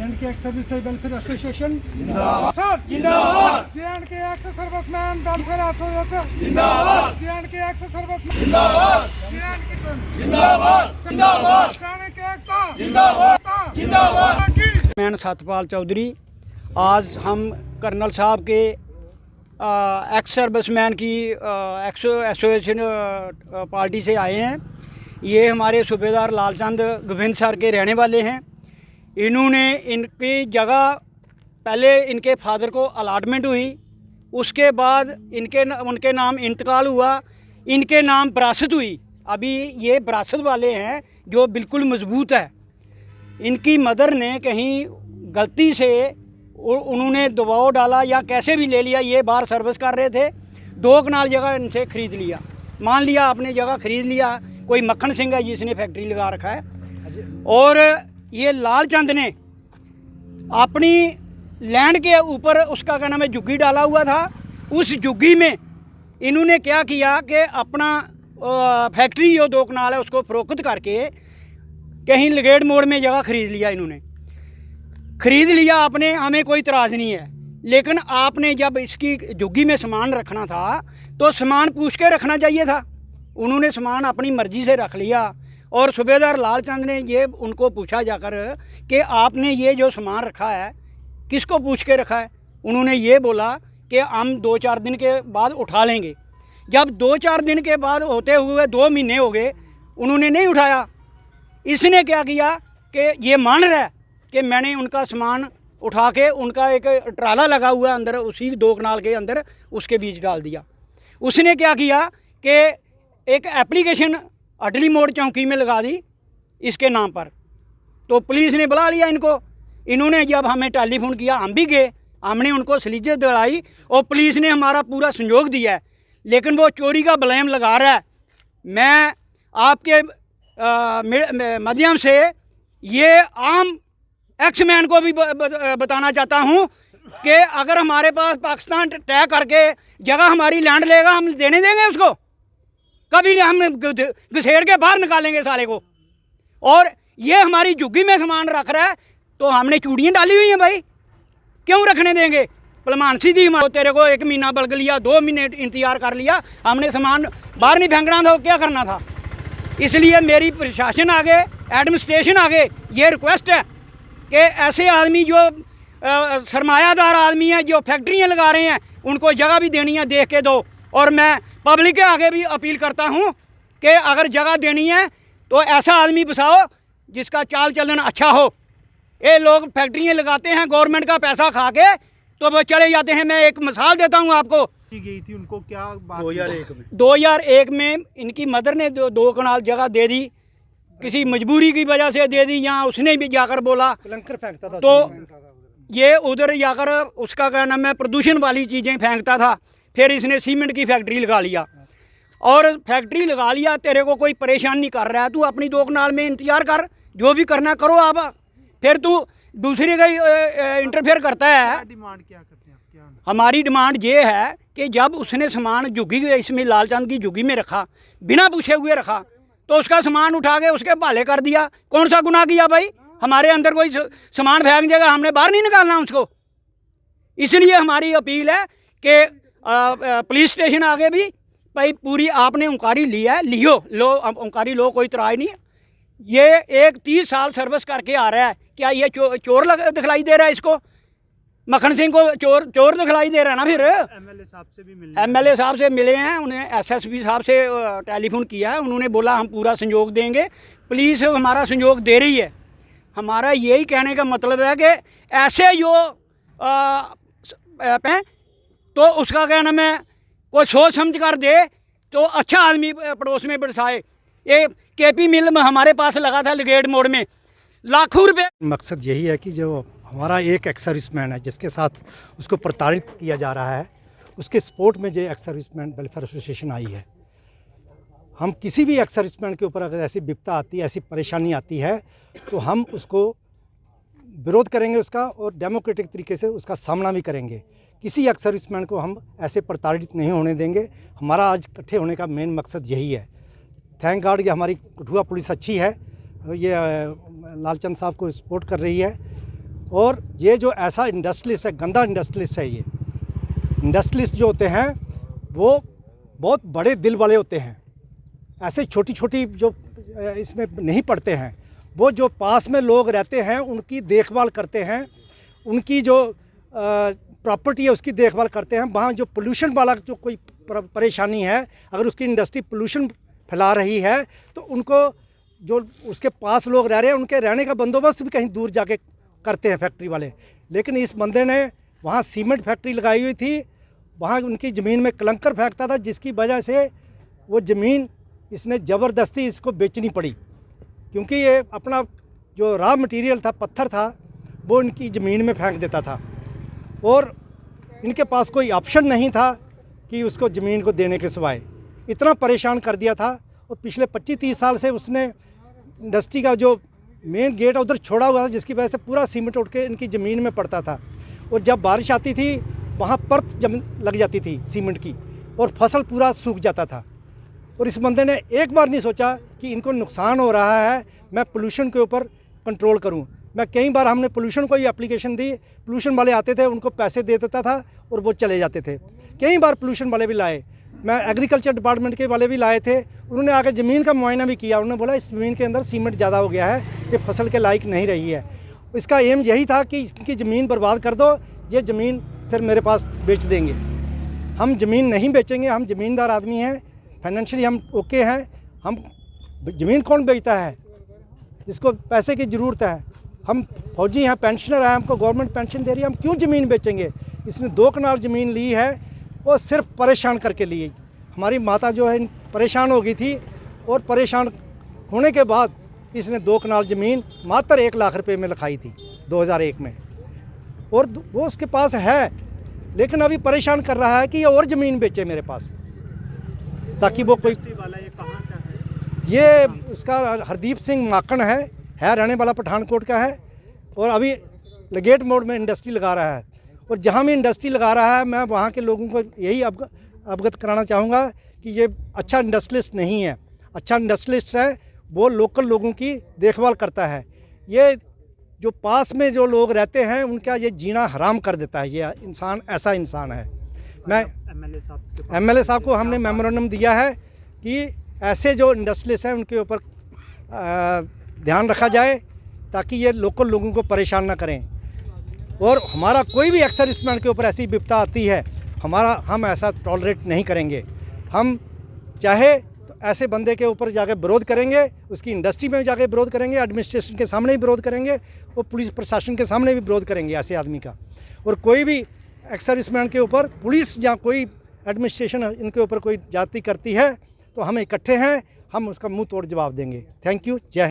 J&K Ex-Service Welfare Association जिंदाबाद जिंदाबाद J&K Ex-Serviceman Welfare Association जिंदाबाद J&K Ex-Serviceman जिंदाबाद J&K जिंदाबाद जिंदाबाद J&K एकता जिंदाबाद जिंदाबाद। मैं सतपाल चौधरी, आज हम कर्नल साहब के एक्स सर्विसमैन की एसोसिएशन पार्टी से आए हैं। ये हमारे सूबेदार लालचंद गोविंद सर के रहने वाले हैं। इन्होंने इनकी जगह पहले इनके फादर को अलाटमेंट हुई, उसके बाद उनके नाम इंतकाल हुआ, इनके नाम विरासत हुई। अभी ये विरासत वाले हैं जो बिल्कुल मजबूत है। इनकी मदर ने कहीं गलती से उन्होंने दबाव डाला या कैसे भी ले लिया, ये बाहर सर्विस कर रहे थे, 2 कनाल जगह इनसे ख़रीद लिया। मान लिया आपने जगह ख़रीद लिया, कोई मक्खन सिंह है जिसने फैक्ट्री लगा रखा है, और ये लालचंद ने अपनी लैंड के ऊपर उसका क्या नाम है झुग्गी डाला हुआ था। उस झुग्गी में इन्होंने क्या किया कि अपना फैक्ट्री जो 2 कनाल है उसको फ़रोख्त करके कहीं लगेड़ मोड़ में जगह ख़रीद लिया। इन्होंने ख़रीद लिया आपने, हमें कोई इतराज़ नहीं है, लेकिन आपने जब इसकी झुग्गी में सामान रखना था तो सामान पूछ के रखना चाहिए था। उन्होंने सामान अपनी मर्ज़ी से रख लिया और सूबेदार लालचंद ने ये उनको पूछा जाकर कि आपने ये जो सामान रखा है किसको पूछ के रखा है। उन्होंने ये बोला कि हम 2-4 दिन के बाद उठा लेंगे। जब 2-4 दिन के बाद होते हुए 2 महीने हो गए, उन्होंने नहीं उठाया। इसने क्या किया कि ये मान रहा है कि मैंने उनका सामान उठा के, उनका एक ट्राला लगा हुआ अंदर उसी 2 कनाल के अंदर, उसके बीच डाल दिया। उसने क्या किया कि एक एप्लीकेशन अडली मोड़ चौकी में लगा दी इसके नाम पर। तो पुलिस ने बुला लिया इनको। इन्होंने जब हमें टेलीफोन किया, हम भी गए, हमने उनको सलीजत दिलाई और पुलिस ने हमारा पूरा सहयोग दिया है, लेकिन वो चोरी का ब्लेम लगा रहा है। मैं आपके माध्यम से ये आम एक्समैन को भी बताना चाहता हूँ कि अगर हमारे पास पाकिस्तान तय करके जगह हमारी लैंड लेगा, हम देने देंगे उसको? कभी नहीं, हम घसेड़ के बाहर निकालेंगे साले को। और ये हमारी झुग्गी में सामान रख रहा है तो हमने चूड़ियाँ डाली हुई हैं भाई, क्यों रखने देंगे? भलमान सीधी हमारे तेरे को 1 महीना बल्क लिया, 2 महीने इंतजार कर लिया, हमने सामान बाहर नहीं फेंकना था, क्या करना था? इसलिए मेरी प्रशासन आगे, एडमिनिस्ट्रेशन आगे ये रिक्वेस्ट है कि ऐसे आदमी जो सरमायादार आदमी हैं, जो फैक्ट्रियाँ लगा रहे हैं, उनको जगह भी देनी है, देख के दो। और मैं पब्लिक के आगे भी अपील करता हूँ कि अगर जगह देनी है तो ऐसा आदमी बसाओ जिसका चाल चलन अच्छा हो। ये लोग फैक्ट्रियाँ लगाते हैं गवर्नमेंट का पैसा खा के, तो वो चले जाते हैं। मैं एक मिसाल देता हूँ आपको। गई थी उनको क्या बात 2001 में इनकी मदर ने 2 कनाल जगह दे दी, किसी मजबूरी की वजह से दे दी, या उसने भी जाकर बोला लंकर फेंकता था, तो ये उधर जाकर उसका क्या नाम है प्रदूषण वाली चीज़ें फेंकता था। फिर इसने सीमेंट की फैक्ट्री लगा लिया, और फैक्ट्री लगा लिया, तेरे को कोई परेशान नहीं कर रहा है, तू अपनी 2 कनाल में इंतजार कर, जो भी करना करो आप। फिर तू दूसरे का इंटरफेयर करता है। डिमांड क्या करते हैं आप? क्या हमारी डिमांड ये है कि जब उसने सामान झुग्गी इसमें लालचंद की झुग्गी में रखा, बिना पूछे हुए रखा, तो उसका सामान उठा के उसके भाले कर दिया। कौन सा गुनाह किया भाई? हमारे अंदर कोई सामान फेंक देगा, हमने बाहर नहीं निकालना उसको। इसलिए हमारी अपील है कि पुलिस स्टेशन आगे भी भाई पूरी आपने इंक्वायरी लिया है, लो इंक्वायरी लो, कोई इतराज़ नहीं है। ये एक 30 साल सर्विस करके आ रहा है, क्या ये चोर दिखलाई दे रहा है इसको? मक्खन सिंह को चोर दिखलाई दे रहा है ना? फिर एमएलए साहब से भी एमएलए साहब से मिले हैं, उन्हें एसएसपी साहब से टेलीफोन किया है, उन्होंने बोला हम पूरा सहयोग देंगे, पुलिस हमारा सहयोग दे रही है। हमारा यही कहने का मतलब है कि ऐसे जो तो उसका क्या नाम है कोई सोच समझ कर दे तो अच्छा आदमी पड़ोस में बरसाए। ये केपी मिल हमारे पास लगा था लगेड़ मोड़ में, लाखों रुपए। मकसद यही है कि जो हमारा एक एक्स सर्विसमैन है जिसके साथ उसको प्रताड़ित किया जा रहा है, उसके सपोर्ट में जो एक्स सर्विसमैन वेलफेयर एसोसिएशन आई है। हम किसी भी एक्स सर्विसमैन के ऊपर अगर ऐसी विपदा आती है, ऐसी परेशानी आती है, तो हम उसको विरोध करेंगे उसका, और डेमोक्रेटिक तरीके से उसका सामना भी करेंगे। किसी एक्स सर्विसमैन को हम ऐसे प्रताड़ित नहीं होने देंगे। हमारा आज इकट्ठे होने का मेन मकसद यही है। थैंक गॉड कि हमारी कठुआ पुलिस अच्छी है, ये लालचंद साहब को सपोर्ट कर रही है, और ये जो ऐसा इंडस्ट्रियलिस्ट है, गंदा इंडस्ट्रियलिस्ट है, ये इंडस्ट्रियलिस्ट जो होते हैं वो बहुत बड़े दिल वाले होते हैं। ऐसे छोटी छोटी जो इसमें नहीं पड़ते हैं, वो जो पास में लोग रहते हैं उनकी देखभाल करते हैं, उनकी जो प्रॉपर्टी है उसकी देखभाल करते हैं। वहाँ जो पोल्यूशन वाला जो कोई परेशानी है, अगर उसकी इंडस्ट्री पोल्यूशन फैला रही है तो उनको जो उसके पास लोग रह रहे हैं उनके रहने का बंदोबस्त भी कहीं दूर जाके करते हैं फैक्ट्री वाले। लेकिन इस बंदे ने वहाँ सीमेंट फैक्ट्री लगाई हुई थी, वहाँ उनकी ज़मीन में कलंकर फेंकता था, जिसकी वजह से वो ज़मीन इसने ज़बरदस्ती इसको बेचनी पड़ी, क्योंकि ये अपना जो रॉ मटेरियल था, पत्थर था, वो इनकी ज़मीन में फेंक देता था और इनके पास कोई ऑप्शन नहीं था कि उसको ज़मीन को देने के सिवाय। इतना परेशान कर दिया था। और पिछले 25-30 साल से उसने इंडस्ट्री का जो मेन गेट उधर छोड़ा हुआ था, जिसकी वजह से पूरा सीमेंट उठ के इनकी ज़मीन में पड़ता था और जब बारिश आती थी वहाँ परत जम लग जाती थी सीमेंट की और फसल पूरा सूख जाता था। और इस बंदे ने एक बार नहीं सोचा कि इनको नुकसान हो रहा है, मैं पोल्यूशन के ऊपर कंट्रोल करूं। मैं कई बार हमने पोल्यूशन को ही एप्लीकेशन दी, पोल्यूशन वाले आते थे, उनको पैसे दे देता था और वो चले जाते थे। कई बार पोल्यूशन वाले भी लाए, मैं एग्रीकल्चर डिपार्टमेंट के वाले भी लाए थे, उन्होंने आकर ज़मीन का मुआयना भी किया। उन्होंने बोला इस ज़मीन के अंदर सीमेंट ज़्यादा हो गया है, ये फसल के लायक नहीं रही है। इसका एम यही था कि इसकी ज़मीन बर्बाद कर दो, ये ज़मीन फिर मेरे पास बेच देंगे। हम ज़मीन नहीं बेचेंगे, हम ज़मींदार आदमी हैं, फाइनेंशियली हम ओके हैं। हम ज़मीन कौन बेचता है जिसको पैसे की ज़रूरत है? हम फौजी हैं, पेंशनर हैं, हमको गवर्नमेंट पेंशन दे रही है, हम क्यों ज़मीन बेचेंगे? इसने 2 कनाल ज़मीन ली है वो सिर्फ परेशान करके लिए। हमारी माता जो है परेशान हो गई थी और परेशान होने के बाद इसने 2 कनाल ज़मीन मात्र 1 लाख रुपए में लिखाई थी 2001 में, और वो उसके पास है, लेकिन अभी परेशान कर रहा है कि ये और ज़मीन बेचे मेरे पास, ताकि वो कोई वाला ये कहाँ का है? ये उसका हरदीप सिंह माकन है, रहने वाला पठानकोट का है और अभी लगेट मोड़ में इंडस्ट्री लगा रहा है। और जहाँ भी इंडस्ट्री लगा रहा है मैं वहाँ के लोगों को यही अवगत कराना चाहूँगा कि ये अच्छा इंडस्ट्रियलिस्ट नहीं है। अच्छा इंडस्ट्रियलिस्ट है वो लोकल लोगों की देखभाल करता है। ये जो पास में जो लोग रहते हैं उनका ये जीना हराम कर देता है। ये इंसान ऐसा इंसान है। मैं एमएलए साहब को हमने मेमोरेंडम दिया है कि ऐसे जो इंडस्ट्रियलिस्ट हैं उनके ऊपर ध्यान रखा जाए ताकि ये लोकल लोगों को परेशान ना करें। और हमारा कोई भी एक्स सर्विसमैन के ऊपर ऐसी विपदा आती है, हम ऐसा टॉलरेट नहीं करेंगे। हम चाहे तो ऐसे बंदे के ऊपर जाके विरोध करेंगे, उसकी इंडस्ट्री में जाके विरोध करेंगे, एडमिनिस्ट्रेशन के सामने भी विरोध करेंगे और पुलिस प्रशासन के सामने भी विरोध करेंगे ऐसे आदमी का। और कोई भी एक्स सर्विसमैन के ऊपर पुलिस या कोई एडमिनिस्ट्रेशन इनके ऊपर कोई जाति करती है तो हम इकट्ठे हैं, हम उसका मुंह तोड़ जवाब देंगे। Thank you. जय